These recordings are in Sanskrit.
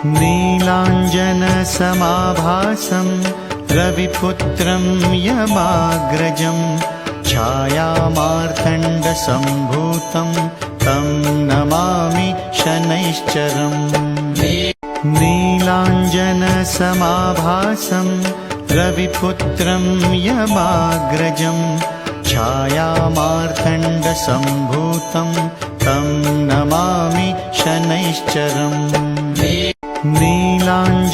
नीलाञ्जनसमाभासं रविपुत्रं यमाग्रजं छायामार्तण्डसम्भूतं तं नमामि शनैश्चरम्। नीलाञ्जनसमाभासं रविपुत्रं यमाग्रजं छायामार्तण्डसम्भूतं तं नमामि शनैश्चरम्। नीलाञ्जनसमाभासं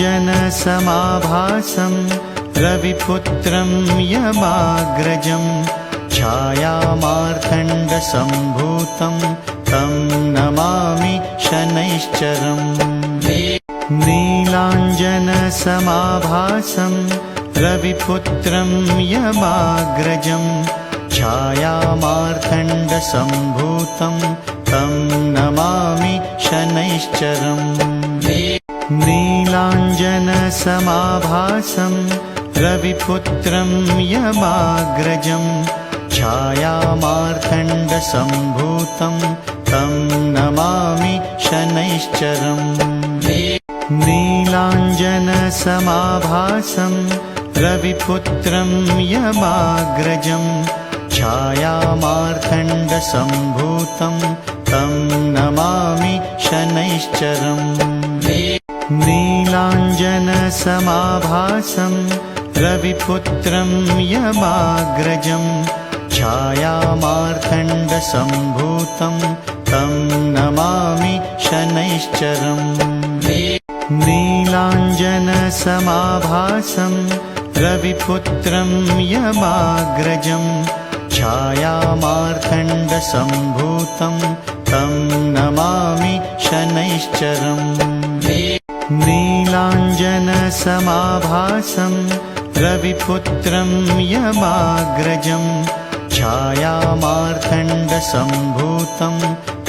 रविपुत्रं यमाग्रजं छायामार्तण्डसम्भूतं तं नमामि शनैश्चरम्। नीलाञ्जनसमाभासं रविपुत्रं यमाग्रजं छायामार्तण्डसम्भूतं तं नमामि शनैश्चरम्। नीलाञ्जनसमाभासं रविपुत्रं यमाग्रजं छायामार्तण्डसम्भूतं तं नमामि शनैश्चरम्। नीलाञ्जनसमाभासं रविपुत्रं यमाग्रजं छायामार्तण्डसम्भूतं तं नमामि शनैश्चरम्। नीलाञ्जनसमाभासं रविपुत्रं यमाग्रजं छायामार्तण्डसम्भूतं तं नमामि शनैश्चरम्। नीलाञ्जनसमाभासं रविपुत्रं यमाग्रजं छायामार्तण्डसम्भूतं तं नमामि शनैश्चरम्। नीलाञ्जनसमाभासं रविपुत्रं यमाग्रजं छायामार्तण्डसम्भूतं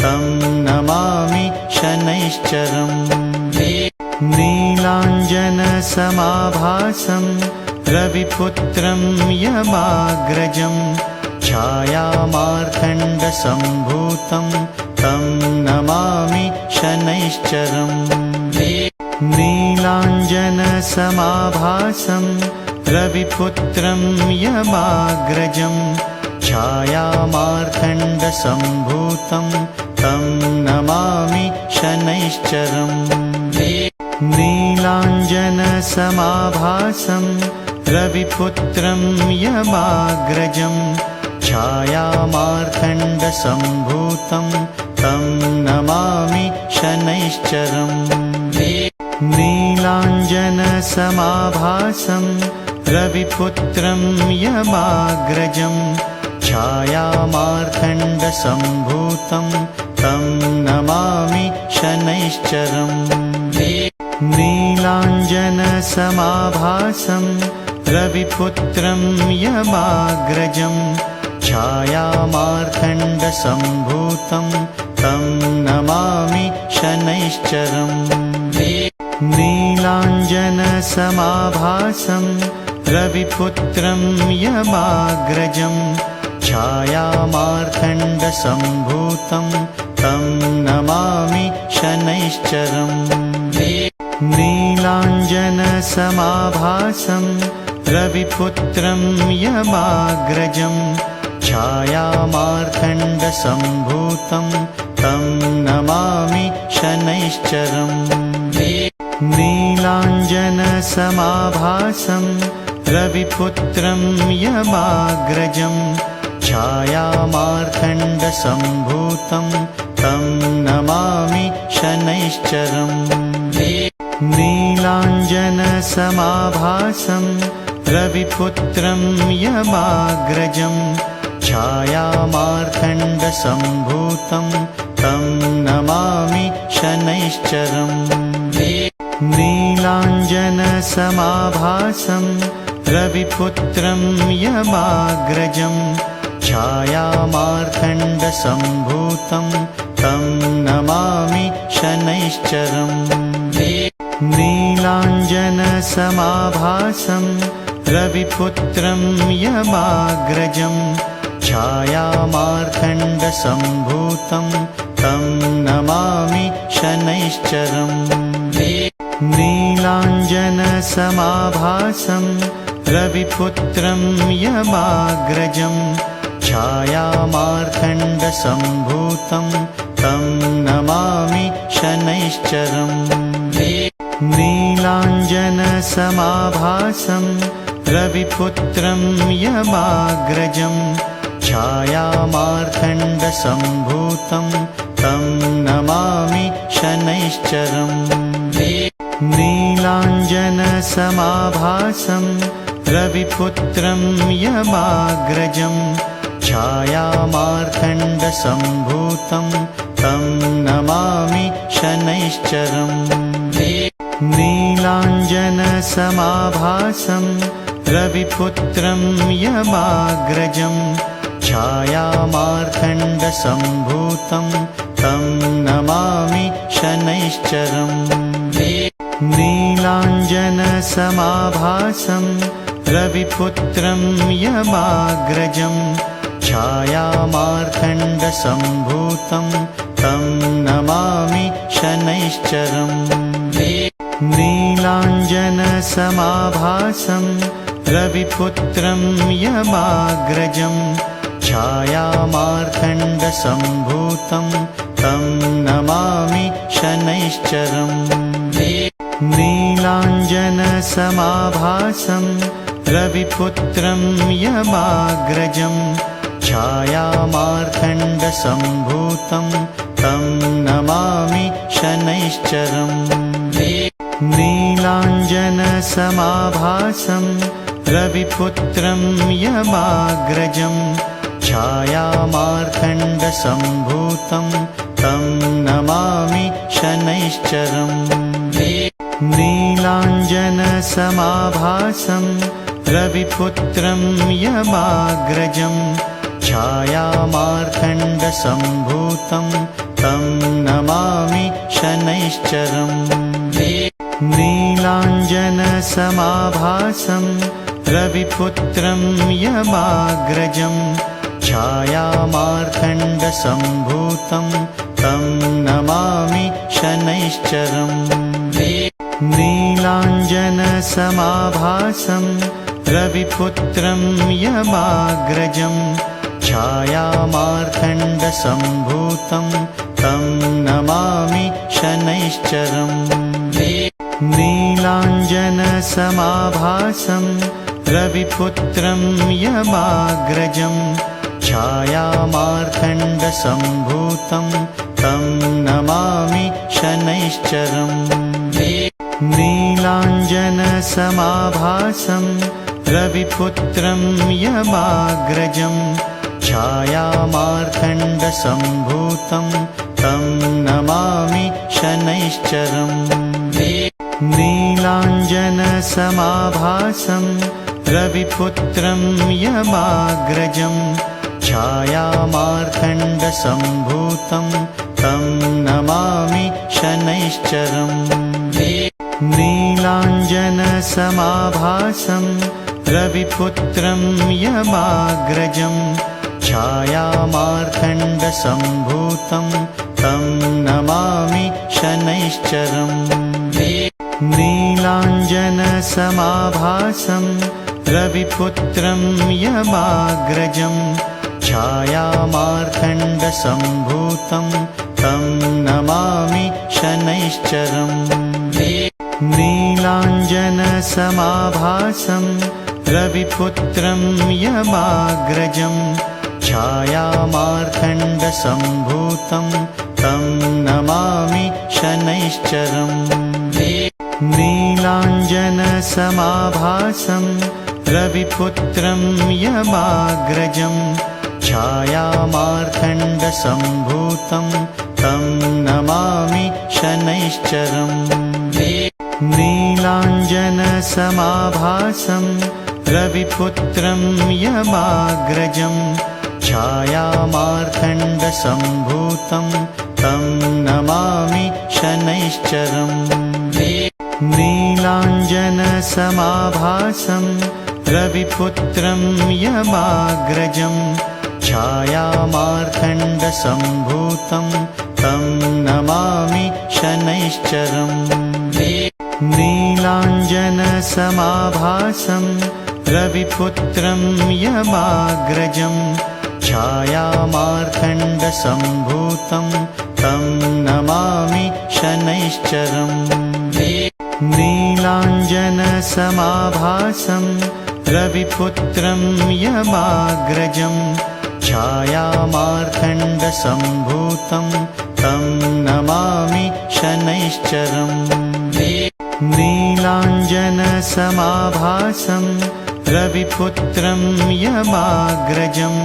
तं नमामि शनैश्चरम्। नीलाञ्जनसमाभासं रविपुत्रं यमाग्रजं छायामार्तण्डसम्भूतं तं नमामि शनैश्चरम्। नीलाञ्जनसमाभासं रविपुत्रं यमाग्रजं छायामार्तण्डसम्भूतं तं नमामि शनैश्चरम्। नीलाञ्जनसमाभासं रविपुत्रं यमाग्रजं छायामार्तण्डसम्भूतं तं नमामि शनैश्चरम्। नीलाञ्जनसमाभासं रविपुत्रं यमाग्रजं छायामार्तण्डसम्भूतं तं नमामि शनैश्चरम्। नीलाञ्जनसमाभासं रविपुत्रं यमाग्रजं छायामार्तण्डसम्भूतं तं नमामि शनैश्चरम्। नीलाञ्जनसमाभासं रविपुत्रं यमाग्रजं छायामार्तण्डसम्भूतं तं नमामि शनैश्चरम्। नीलाञ्जनसमाभासं रविपुत्रं यमाग्रजं छायामार्तण्डसम्भूतं तं नमामि शनैश्चरम्। नीलाञ्जनसमाभासं रविपुत्रं यमाग्रजं छायामार्तण्डसम्भूतं तं नमामि शनैश्चरम्। नीलाञ्जनसमाभासं रविपुत्रं यमाग्रजं छायामार्तण्डसम्भूतं तं नमामि शनैश्चरम्। नीलाञ्जनसमाभासं रविपुत्रं यमाग्रजं छायामार्तण्डसम्भूतं तं नमामि शनैश्चरम्। नीलाञ्जनसमाभासं रविपुत्रं यमाग्रजं छायामार्तण्डसम्भूतं तं नमामि शनैश्चरम्। नीलाञ्जनसमाभासं रविपुत्रं यमाग्रजं छायामार्तण्डसम्भूतं तं नमामि शनैश्चरम् नीलाञ्जनसमाभासं रविपुत्रं यमाग्रजं छायामार्तण्डसम्भूतं तं नमामि शनैश्चरम् नीलाञ्जनसमाभासं रविपुत्रं यमाग्रजं छायामार्तण्डसम्भूतं तं नमामि शनैश्चरम् नीलाञ्जनसमाभासं रविपुत्रं यमाग्रजं छायामार्तण्डसम्भूतं तं नमामि शनैश्चरम् नीलाञ्जनसमाभासं रविपुत्रं यमाग्रजं छायामार्तण्डसम्भूतं तं नमामि शनैश्चरम् नीलाञ्जनसमाभासं रविपुत्रं यमाग्रजं छायामार्तण्डसम्भूतं तं नमामि शनैश्चरम् नीलाञ्जनसमाभासं रविपुत्रं यमाग्रजं छायामार्तण्डसम्भूतं तं नमामि शनैश्चरम् नीलाञ्जनसमाभासं रविपुत्रं यमाग्रजं छायामार्तण्डसम्भूतं तं नमामि शनैश्चरम् नीलाञ्जनसमाभासं रविपुत्रं यमाग्रजं छायामार्तण्डसम्भूतं तं नमामि शनैश्चरम् नीलाञ्जनसमाभासं रविपुत्रं यमाग्रजं छायामार्तण्डसम्भूतं तं नमामि शनैश्चरम् नीलाञ्जनसमाभासं रविपुत्रं यमाग्रजं छायामार्तण्डसम्भूतं तं नमामि शनैश्चरम् नीलाञ्जनसमाभासं रविपुत्रं यमाग्रजं छायामार्तण्डसम्भूतं तं नमामि शनैश्चरम् नीलाञ्जनसमाभासं रविपुत्रं यमाग्रजं छायामार्तण्डसम्भूतं तं नमामि शनैश्चरम् नीलाञ्जनसमाभासं रविपुत्रं यमाग्रजं छायामार्तण्डसम्भूतं तं नमामि शनैश्चरम् नीलाञ्जनसमाभासं रविपुत्रं यमाग्रजं छायामार्तण्डसम्भूतं तं नमामि शनैश्चरम् नीलाञ्जनसमाभासं रविपुत्रं यमाग्रजं छायामार्तण्डसम्भूतं तं नमामि शनैश्चरम् नीलाञ्जनसमाभासं रविपुत्रं यमाग्रजं छायामार्तण्डसम्भूतं तं नमामि शनैश्चरम् नीलाञ्जनसमाभासं रविपुत्रं यमाग्रजं छायामार्तण्डसम्भूतं तं नमामि शनैश्चरम् नीलाञ्जनसमाभासं रविपुत्रं यमाग्रजं छायामार्तण्डसम्भूतं तं नमामि शनैश्चरम् नीलाञ्जनसमाभासं रविपुत्रं यमाग्रजं छायामार्तण्डसम्भूतं तं नमामि शनैश्चरम् नीलाञ्जनसमाभासं रविपुत्रं यमाग्रजं छायामार्तण्डसम्भूतं तं नमामि शनैश्चरम् नीलाञ्जनसमाभासं रविपुत्रं यमाग्रजं छायामार्तण्डसम्भूतं तं नमामि शनैश्चरम् नीलाञ्जनसमाभासं रविपुत्रं यमाग्रजं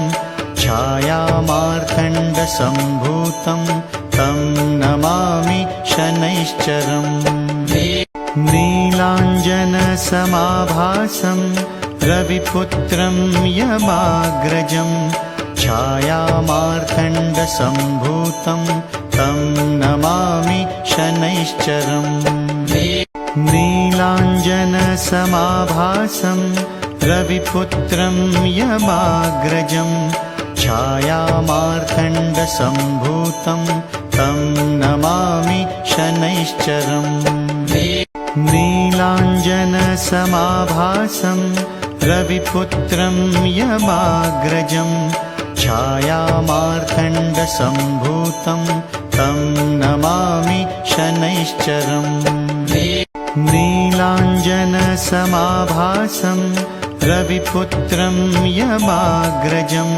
छायामार्तण्डसम्भूतं तं नमामि शनैश्चरम् नीलाञ्जनसमाभासं रविपुत्रं यमाग्रजं छायामार्तण्डसम्भूतं तं नमामि शनैश्चरम् नीलाञ्जनसमाभासं रविपुत्रं यमाग्रजं छायामार्तण्डसम्भूतं तं नमामि शनैश्चरम् नीलाञ्जनसमाभासं रविपुत्रं यमाग्रजं छायामार्तण्डसम्भूतं तं नमामि शनैश्चरम् नीलाञ्जनसमाभासं रविपुत्रं यमाग्रजं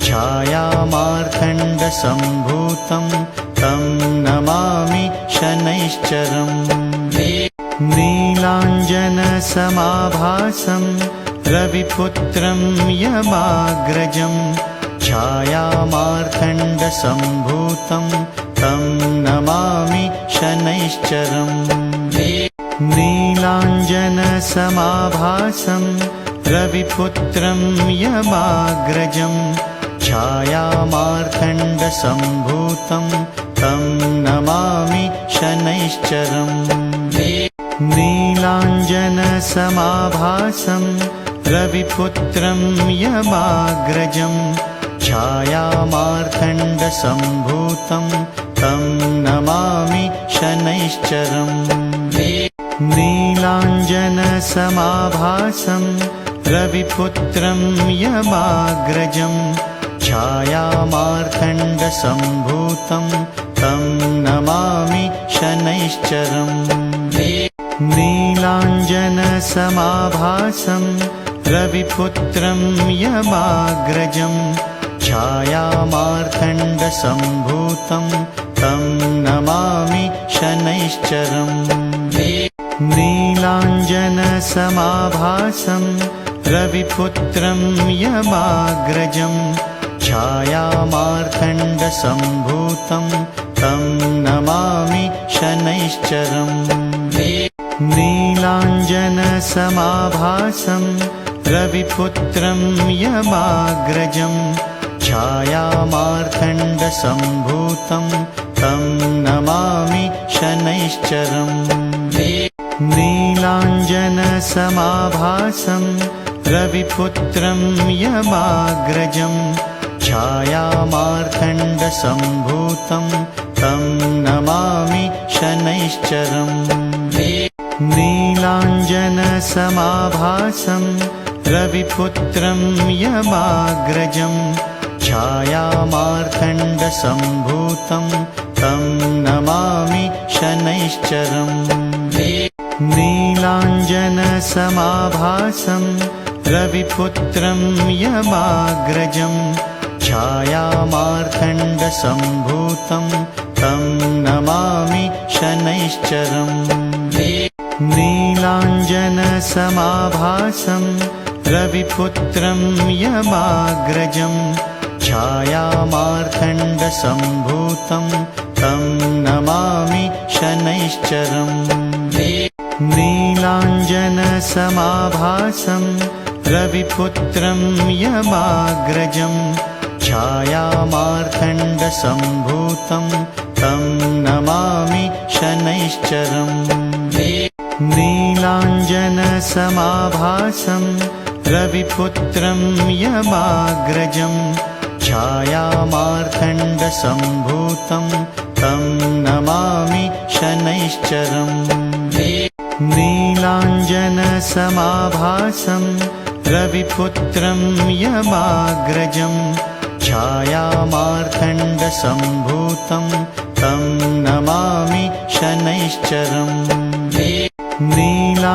छायामार्तण्डसम्भूतं तं नमामि शनैश्चरम् नीलाञ्जनसमाभासं रविपुत्रं यमाग्रजं छायामार्तण्डसम्भूतं तं नमामि शनैश्चरम् नीलाञ्जनसमाभासं रविपुत्रं यमाग्रजं छायामार्तण्डसम्भूतं तं नमामि शनैश्चरम् नीलाञ्जनसमाभासं रविपुत्रं यमाग्रजं छायामार्तण्डसम्भूतं तं नमामि शनैश्चरम् नीलाञ्जनसमाभासं रविपुत्रं यमाग्रजं छायामार्तण्डसम्भूतं तं नमामि शनैश्चरम् नीलाञ्जनसमाभासं रविपुत्रं यमाग्रजं छायामार्तण्डसम्भूतं तं नमामि शनैश्चरम् नीलाञ्जनसमाभासं रविपुत्रं यमाग्रजं छायामार्तण्डसम्भूतं तं नमामि शनैश्चरम् नीलाञ्जनसमाभासं रविपुत्रं यमाग्रजं छायामार्तण्डसम्भूतं तं नमामि शनैश्चरम् नीलाञ्जनसमाभासं रविपुत्रं यमाग्रजं छायामार्तण्डसम्भूतं तं नमामि शनैश्चरम् नीलाञ्जनसमाभासं रविपुत्रं यमाग्रजं छायामार्तण्डसम्भूतं तं नमामि शनैश्चरम् नीलाञ्जनसमाभासं रविपुत्रं यमाग्रजं छायामार्तण्डसम्भूतं तं नमामि शनैश्चरम् नीलाञ्जनसमाभासं रविपुत्रं यमाग्रजं छायामार्तण्डसम्भूतं तं नमामि शनैश्चरम् नीलाञ्जनसमाभासं रविपुत्रं यमाग्रजं छायामार्तण्डसम्भूतं तं नमामि शनैश्चरम् नीलाञ्जनसमाभासं रविपुत्रं यमाग्रजं छायामार्तण्डसम्भूतं तं नमामि शनैश्चरम् नीलाञ्जनसमाभासं रविपुत्रं यमाग्रजं छायामार्तण्डसम्भूतं तं नमामि शनैश्चरम् नीलाञ्जनसमाभासं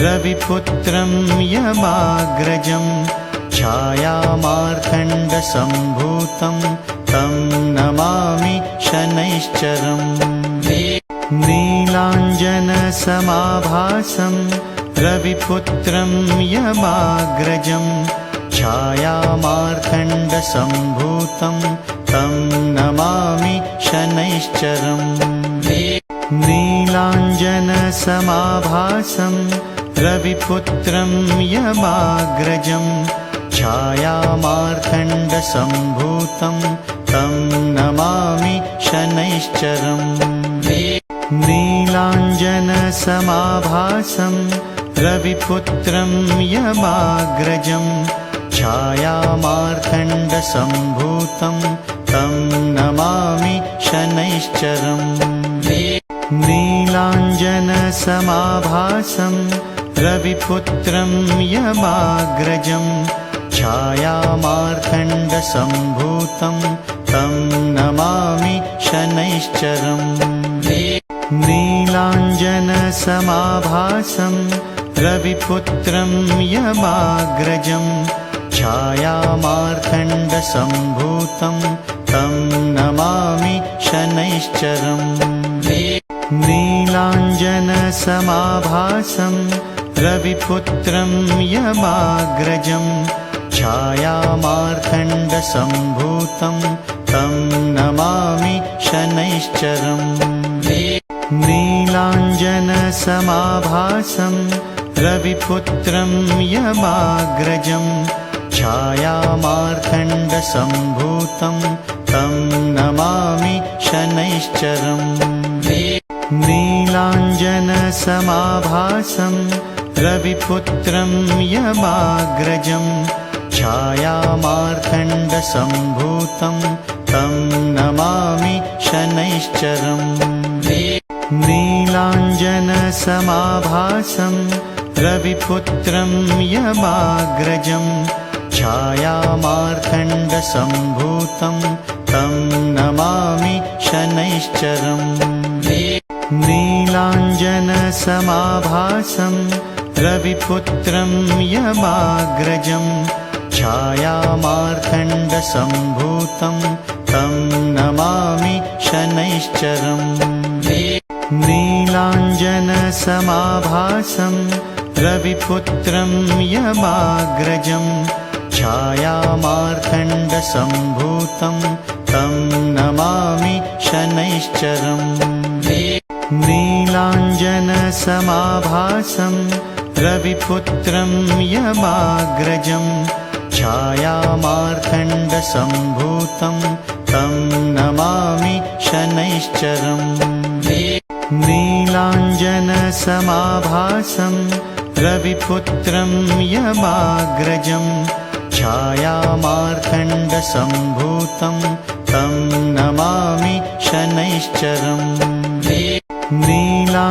रविपुत्रं यमाग्रजं छायामार्तण्डसम्भूतं तं नमामि शनैश्चरम् नीलाञ्जनसमाभासं रविपुत्रं यमाग्रजं छायामार्तण्डसम्भूतं तं नमामि शनैश्चरम् नीलाञ्जनसमाभासं रविपुत्रं यमाग्रजं छायामार्तण्डसम्भूतं तं नमामि शनैश्चरम् नीलाञ्जनसमाभासं रविपुत्रं यमाग्रजं छायामार्तण्डसम्भूतं तं नमामि शनैश्चरम् नीलाञ्जनसमाभासं रविपुत्रं यमाग्रजं छायामार्तण्डसम्भूतं तं नमामि शनैश्चरम् नीलाञ्जनसमाभासं रविपुत्रं यमाग्रजं छायामार्तण्डसम्भूतं तं नमामि शनैश्चरम् नीलाञ्जनसमाभासं रविपुत्रं यमाग्रजं छायामार्तण्डसम्भूतं तं नमामि शनैश्चरम् नीलाञ्जनसमाभासं रविपुत्रं यमाग्रजं छायामार्तण्डसम्भूतं तं नमामि शनैश्चरम् नीलाञ्जनसमाभासं रविपुत्रं यमाग्रजं छायामार्तण्डसम्भूतं तं नमामि शनैश्चरम् नीलाञ्जनसमाभासं रविपुत्रं यमाग्रजं छायामार्तण्डसम्भूतं तं नमामि शनैश्चरम् नीलाञ्जनसमाभासं रविपुत्रं यमाग्रजं छायामार्तण्डसम्भूतं तं नमामि शनैश्चरम् नीलाञ्जनसमाभासं रविपुत्रं यमाग्रजं छायामार्तण्डसम्भूतं तं नमामि शनैश्चरम् नीलाञ्जनसमाभासं रविपुत्रं यमाग्रजं छायामार्तण्डसम्भूतं तं नमामि शनैश्चरम् नीलाञ्जनसमाभासं रविपुत्रं यमाग्रजं छायामार्तण्डसम्भूतं तं नमामि शनैश्चरम् नीलाञ्जनसमाभासं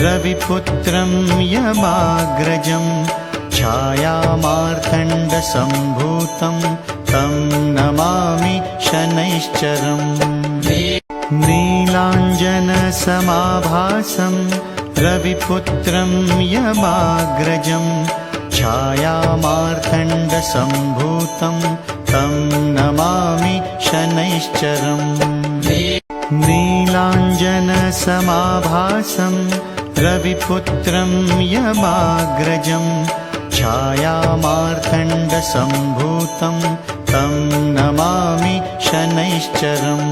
रविपुत्रं यमाग्रजं छायामार्तण्डसम्भूतं तं नमामि शनैश्चरम् नीलाञ्जनसमाभासं रविपुत्रं यमाग्रजं छायामार्तण्डसम्भूतं तं नमामि शनैश्चरम् नीलाञ्जनसमाभासं रविपुत्रं यमाग्रजं छायामार्तण्डसम्भूतं तं नमामि शनैश्चरम्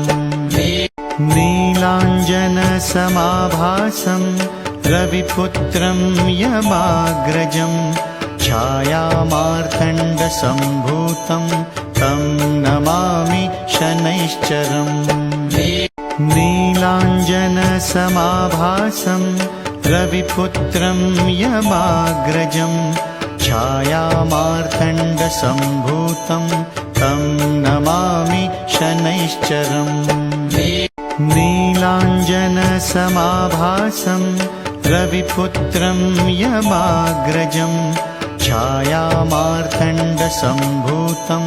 नीलाञ्जनसमाभासं रविपुत्रं यमाग्रजं छायामार्तण्डसम्भूतं तं नमामि शनैश्चरम् नीलाञ्जनसमाभासं रविपुत्रं यमाग्रजं छायामार्तण्डसम्भूतं तं नमामि शनैश्चरम् नीलाञ्जनसमाभासं रविपुत्रं यमाग्रजं छायामार्तण्डसम्भूतं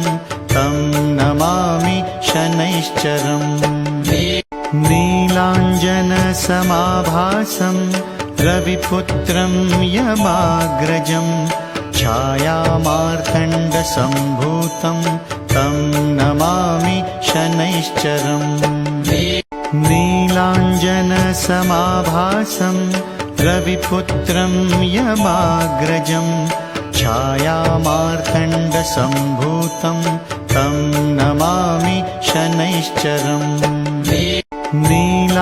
तं नमामि शनैश्चरम् नीलाञ्जनसमाभासं रविपुत्रं यमाग्रजं छायामार्तण्डसम्भूतं तं नमामि शनैश्चरम् नीलाञ्जनसमाभासं रविपुत्रं यमाग्रजं छायामार्तण्डसम्भूतं तं नमामि शनैश्चरम् नीलाञ्जनसमाभासं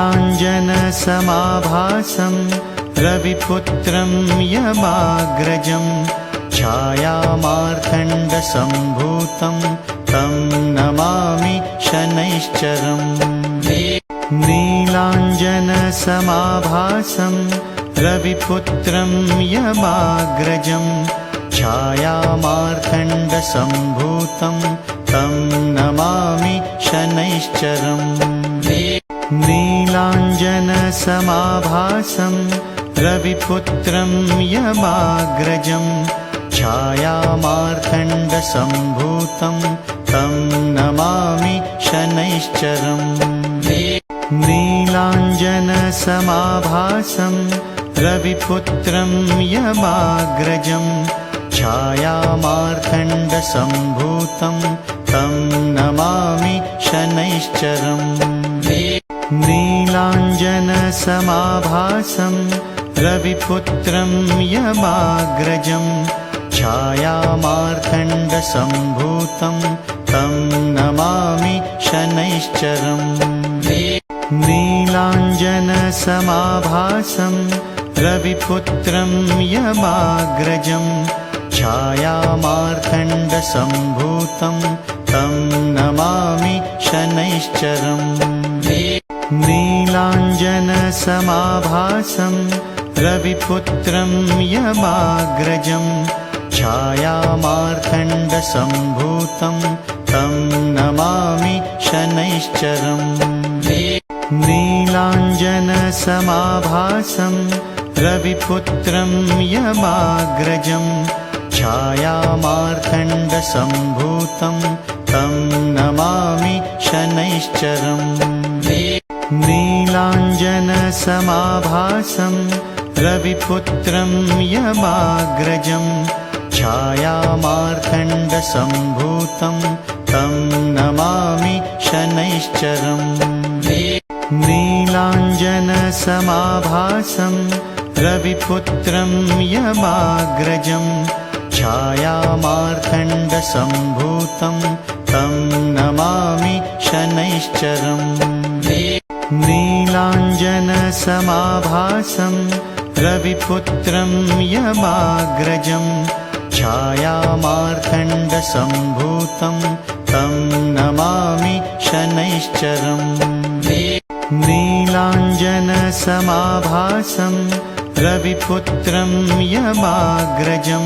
रविपुत्रं यमाग्रजं छायामार्तण्डसम्भूतं तं नमामि शनैश्चरम् नीलाञ्जनसमाभासं रविपुत्रं यमाग्रजं छायामार्तण्डसम्भूतं तं नमामि शनैश्चरम् नीलाञ्जनसमाभासं रविपुत्रं यमाग्रजं छायामार्तण्डसम्भूतं तं नमामि शनैश्चरम् नीलाञ्जनसमाभासं रविपुत्रं यमाग्रजं छायामार्तण्डसम्भूतं तं नमामि शनैश्चरम् नीलाञ्जनसमाभासं रविपुत्रं यमाग्रजं छायामार्तण्डसम्भूतं तं नमामि शनैश्चरम् नीलाञ्जनसमाभासं रविपुत्रं यमाग्रजं छायामार्तण्डसम्भूतं तं नमामि शनैश्चरम् नीलाञ्जनसमाभासं रविपुत्रं यमाग्रजं छायामार्तण्डसम्भूतं तं नमामि शनैश्चरम् नीलाञ्जनसमाभासं रविपुत्रं यमाग्रजं छायामार्तण्डसम्भूतं तं नमामि शनैश्चरम् नीलाञ्जनसमाभासं रविपुत्रं यमाग्रजं छायामार्तण्डसम्भूतं तं नमामि शनैश्चरम् नीलाञ्जनसमाभासं रविपुत्रं यमाग्रजं छायामार्तण्डसम्भूतं तं नमामि शनैश्चरम् नीलाञ्जनसमाभासं रविपुत्रं यमाग्रजं छायामार्तण्डसम्भूतं तं नमामि शनैश्चरम् नीलाञ्जनसमाभासं रविपुत्रं यमाग्रजं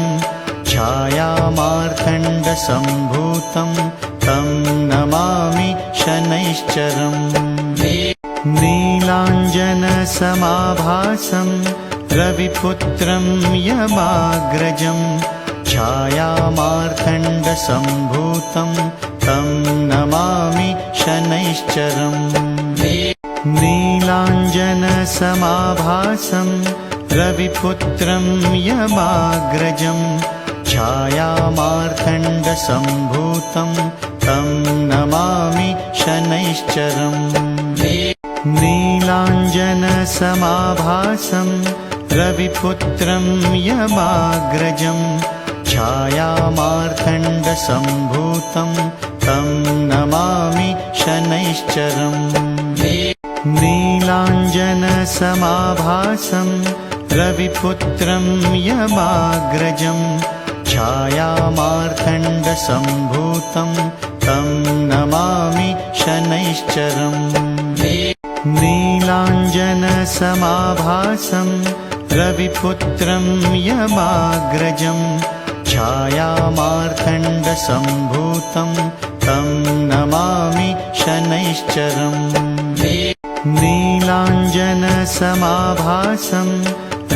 छायामार्तण्डसम्भूतं तं नमामि शनैश्चरम् नीलाञ्जनसमाभासं रविपुत्रं यमाग्रजं छायामार्तण्डसम्भूतं तं नमामि शनैश्चरम् नीलाञ्जनसमाभासं रविपुत्रं यमाग्रजं छायामार्तण्डसम्भूतं तं नमामि शनैश्चरम् नीलाञ्जनसमाभासं रविपुत्रं यमाग्रजं छायामार्तण्डसम्भूतं तं नमामि शनैश्चरम् नीलाञ्जनसमाभासं रविपुत्रं यमाग्रजं छायामार्तण्डसम्भूतं तं नमामि शनैश्चरम् नीलाञ्जनसमाभासं रविपुत्रं यमाग्रजं छायामार्तण्डसम्भूतं तं नमामि शनैश्चरम् नीलाञ्जनसमाभासं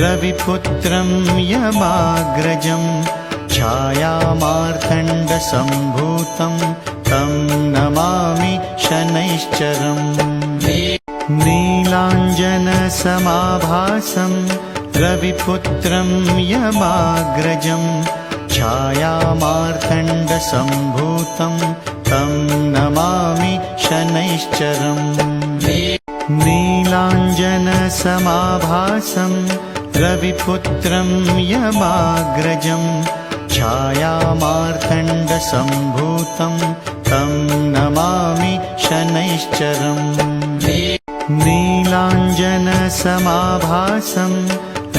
रविपुत्रं यमाग्रजं छायामार्तण्डसम्भूतं तं नमामि शनैश्चरम् नीलाञ्जनसमाभासं रविपुत्रं यमाग्रजं छायामार्तण्डसम्भूतं तं नमामि शनैश्चरम् नीलाञ्जनसमाभासं रविपुत्रं यमाग्रजं छायामार्तण्डसम्भूतं तं नमामि शनैश्चरम् नीलाञ्जनसमाभासं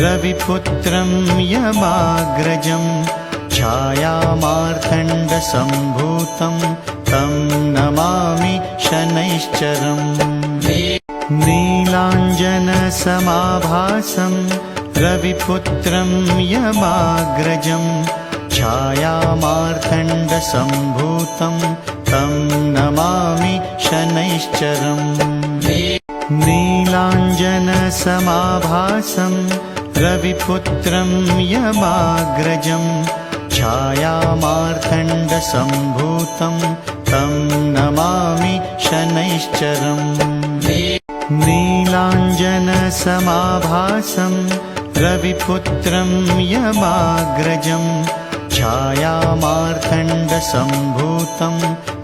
रविपुत्रं यमाग्रजं छायामार्तण्डसम्भूतं तं नमामि शनैश्चरम् नीलाञ्जनसमाभासं रविपुत्रं यमाग्रजं छायामार्तण्डसम्भूतं तं नमामि शनैश्चरम् नीलाञ्जनसमाभासं रविपुत्रं यमाग्रजं छायामार्तण्डसम्भूतं तं नमामि शनैश्चरम् नीलाञ्जनसमाभासं रविपुत्रं यमाग्रजं छायामार्तण्डसम्भूतं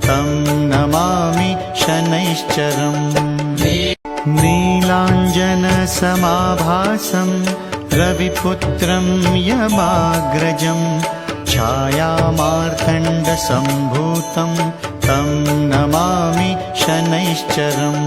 तं नमामि शनैश्चरम् नीलाञ्जनसमाभासं रविपुत्रं यमाग्रजं छायामार्तण्डसम्भूतं तं नमामि शनैश्चरम्